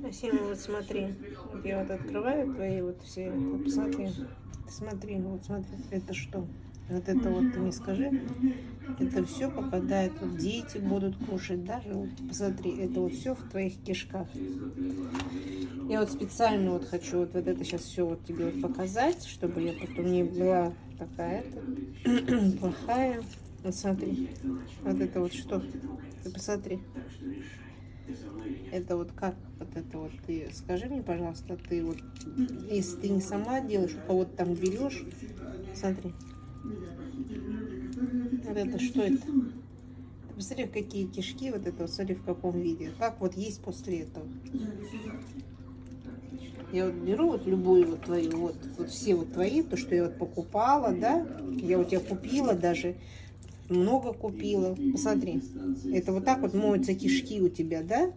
Асима, вот смотри, вот я вот открываю твои вот все, вот посмотри, смотри, вот смотри, это что? Вот это вот ты мне скажи, это все попадает, вот дети будут кушать, даже вот посмотри, это вот все в твоих кишках. Я вот специально вот хочу вот это сейчас все вот тебе вот показать, чтобы я потом не была такая плохая. Вот смотри, вот это вот что? Ты посмотри. Это вот как, вот это вот, ты скажи мне, пожалуйста, ты вот, если ты не сама делаешь, у кого-то там берешь, смотри, вот это что это? Ты посмотри, какие кишки, вот это вот, смотри, в каком виде, как вот есть после этого. Я вот беру вот любую вот твою, вот все вот твои, то, что я вот покупала, да, я у тебя купила даже, много купила, посмотри, это вот так вот моются кишки у тебя, да?